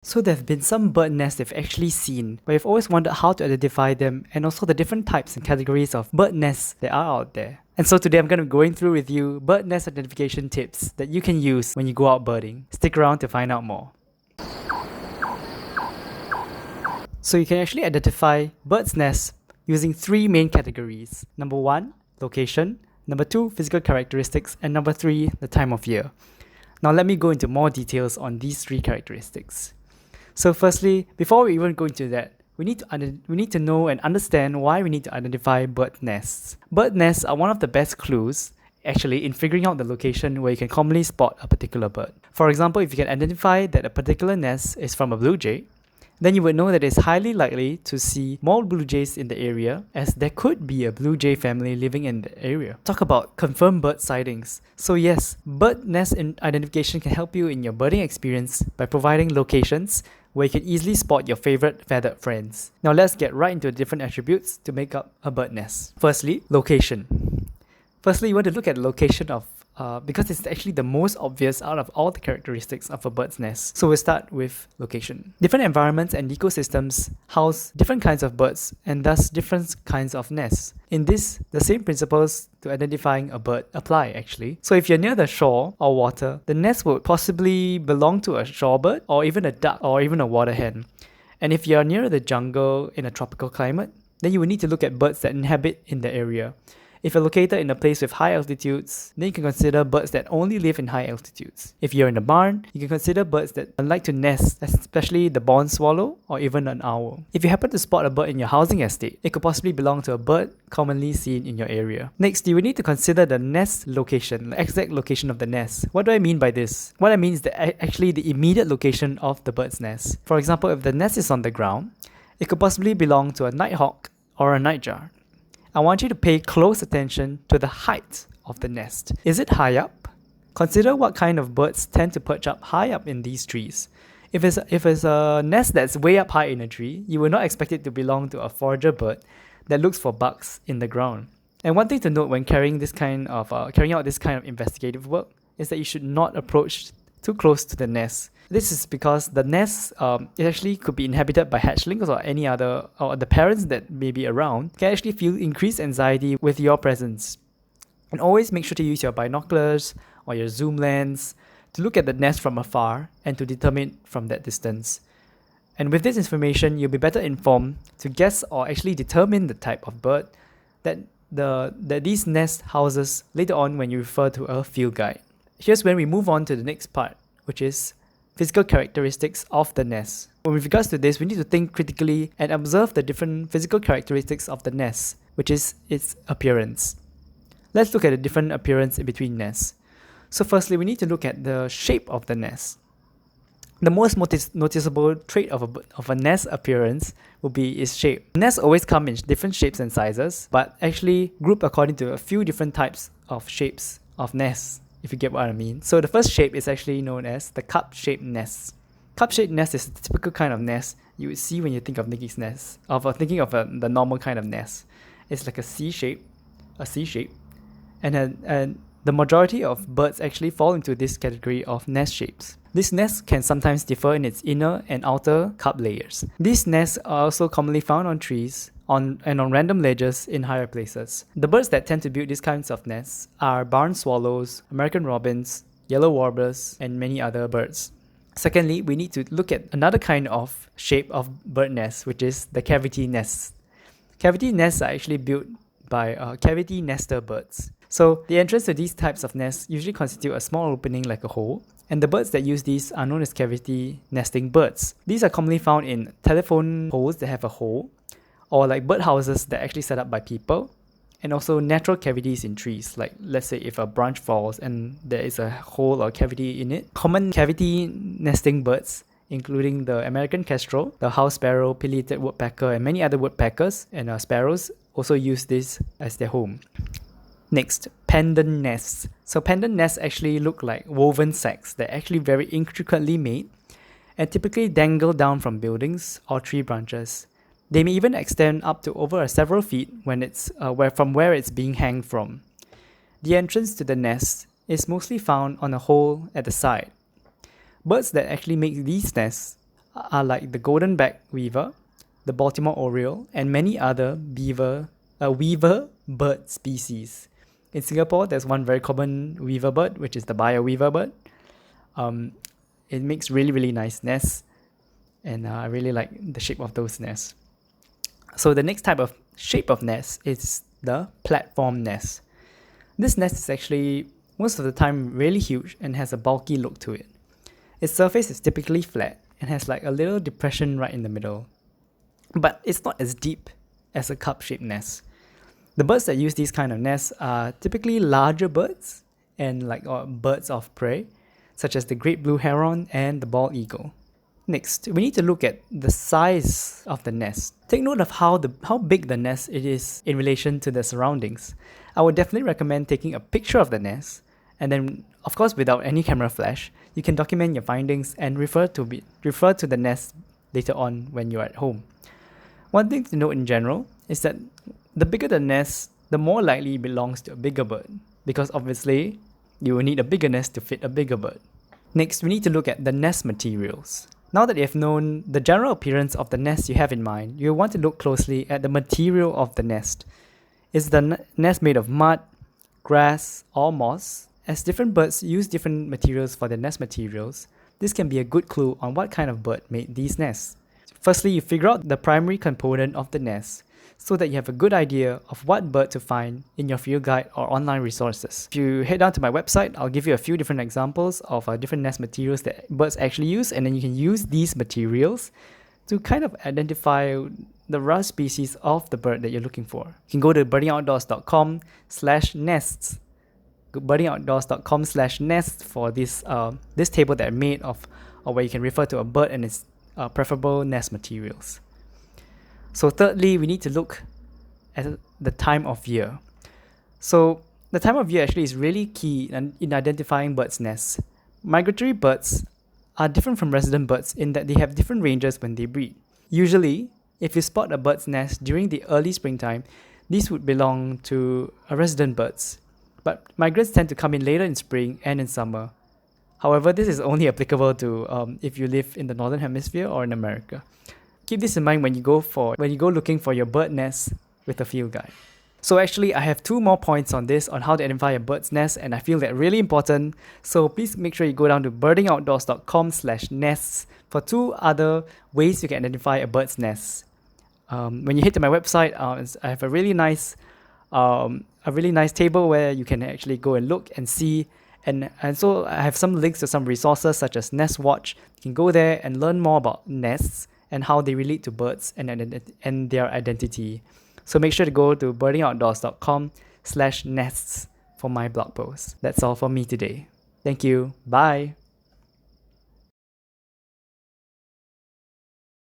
So there have been some bird nests they've actually seen, but you've always wondered how to identify them and also the different types and categories of bird nests that are out there. And so today I'm going to be going through with you bird nest identification tips that you can use when you go out birding. Stick around to find out more. So you can actually identify birds' nests using three main categories. Number 1, location. Number 2, physical characteristics. And number 3, the time of year. Now let me go into more details on these three characteristics. So firstly, before we even go into that, we need to know and understand why we need to identify bird nests. Bird nests are one of the best clues actually in figuring out the location where you can commonly spot a particular bird. For example, if you can identify that a particular nest is from a blue jay, then you would know that it's highly likely to see more blue jays in the area, as there could be a blue jay family living in the area. Talk about confirmed bird sightings. So yes, bird nest identification can help you in your birding experience by providing locations where you can easily spot your favorite feathered friends. Now let's get right into the different attributes to make up a bird nest. Firstly, location. Firstly, you want to look at the location of because it's actually the most obvious out of all the characteristics of a bird's nest. So we'll start with location. Different environments and ecosystems house different kinds of birds and thus different kinds of nests. In this, the same principles to identifying a bird apply actually. So if you're near the shore or water, the nest would possibly belong to a shorebird or even a duck or even a water hen. And if you're near the jungle in a tropical climate, then you will need to look at birds that inhabit in the area. If you're located in a place with high altitudes, then you can consider birds that only live in high altitudes. If you're in a barn, you can consider birds that like to nest, especially the barn swallow or even an owl. If you happen to spot a bird in your housing estate, it could possibly belong to a bird commonly seen in your area. Next, you will need to consider the nest location, the exact location of the nest. What do I mean by this? What I mean is actually the immediate location of the bird's nest. For example, if the nest is on the ground, it could possibly belong to a nighthawk or a nightjar. I want you to pay close attention to the height of the nest. Is it high up? Consider what kind of birds tend to perch up high up in these trees. If it's a nest that's way up high in a tree, you will not expect it to belong to a forager bird that looks for bugs in the ground. And one thing to note when carrying out this kind of investigative work is that you should not approach too close to the nest. This is because the nest it actually could be inhabited by hatchlings or any other, or the parents that may be around can actually feel increased anxiety with your presence. And always make sure to use your binoculars or your zoom lens to look at the nest from afar and to determine from that distance. And with this information, you'll be better informed to guess or actually determine the type of bird that these nest houses later on when you refer to a field guide. Here's when we move on to the next part, which is physical characteristics of the nest. With regards to this, we need to think critically and observe the different physical characteristics of the nest, which is its appearance. Let's look at the different appearance in between nests. So firstly, we need to look at the shape of the nest. The most noticeable trait of a nest appearance will be its shape. Nests always come in different shapes and sizes, but actually grouped according to a few different types of shapes of nests, if you get what I mean. So the first shape is actually known as the cup-shaped nest. Cup-shaped nest is the typical kind of nest you would see when you think of Nikki's nest, thinking of the normal kind of nest. It's like a C shape, and the majority of birds actually fall into this category of nest shapes. This nest can sometimes differ in its inner and outer cup layers. These nests are also commonly found on trees and on random ledges in higher places. The birds that tend to build these kinds of nests are barn swallows, American robins, yellow warblers, and many other birds. Secondly, we need to look at another kind of shape of bird nest, which is the cavity nests. Cavity nests are actually built by cavity nester birds. So the entrance to these types of nests usually constitute a small opening like a hole, and the birds that use these are known as cavity nesting birds. These are commonly found in telephone poles that have a hole, or like birdhouses that are actually set up by people, and also natural cavities in trees, like let's say if a branch falls and there is a hole or cavity in it. Common cavity nesting birds, including the American kestrel, the house sparrow, pileated woodpecker, and many other woodpeckers and sparrows, also use this as their home. Next, pendant nests. So pendant nests actually look like woven sacs that are actually very intricately made and typically dangle down from buildings or tree branches. They may even extend up to over several feet when it's from where it's being hanged from. The entrance to the nest is mostly found on a hole at the side. Birds that actually make these nests are like the golden back weaver, the Baltimore oriole, and many other weaver bird species. In Singapore, there's one very common weaver bird, which is the bio-weaver bird. It makes really, really nice nests, and I really like the shape of those nests. So the next type of shape of nest is the platform nest. This nest is actually most of the time really huge and has a bulky look to it. Its surface is typically flat and has like a little depression right in the middle. But it's not as deep as a cup-shaped nest. The birds that use these kind of nests are typically larger birds and birds of prey, such as the great blue heron and the bald eagle. Next, we need to look at the size of the nest. Take note of how big the nest it is in relation to the surroundings. I would definitely recommend taking a picture of the nest, and then, of course, without any camera flash, you can document your findings and refer to the nest later on when you're at home. One thing to note in general is that the bigger the nest, the more likely it belongs to a bigger bird, because obviously you will need a bigger nest to fit a bigger bird. Next, we need to look at the nest materials. Now that you have known the general appearance of the nest you have in mind, you'll want to look closely at the material of the nest. Is the nest made of mud, grass, or moss? As different birds use different materials for their nest materials, this can be a good clue on what kind of bird made these nests. Firstly, you figure out the primary component of the nest so that you have a good idea of what bird to find in your field guide or online resources. If you head down to my website, I'll give you a few different examples of different nest materials that birds actually use, and then you can use these materials to kind of identify the rough species of the bird that you're looking for. You can go to birdingoutdoors.com/nests. birdingoutdoors.com/nests for this table that I made of where you can refer to a bird and its preferable nest materials. So thirdly, we need to look at the time of year. So the time of year actually is really key in identifying birds' nests. Migratory birds are different from resident birds in that they have different ranges when they breed. Usually, if you spot a bird's nest during the early springtime, these would belong to resident birds. But migrants tend to come in later in spring and in summer. However, this is only applicable to if you live in the northern hemisphere or in America. Keep this in mind when you go looking for your bird nest with a field guide. So actually, I have 2 more points on this on how to identify a bird's nest, and I feel that really important. So please make sure you go down to birdingoutdoors.com/nests for 2 other ways you can identify a bird's nest. When you head to my website, I have a really nice table where you can actually go and look and see. And so I have some links to some resources such as Nest Watch. You can go there and learn more about nests and how they relate to birds and their identity. So make sure to go to birdingoutdoors.com/nests for my blog post. That's all for me today. Thank you. Bye.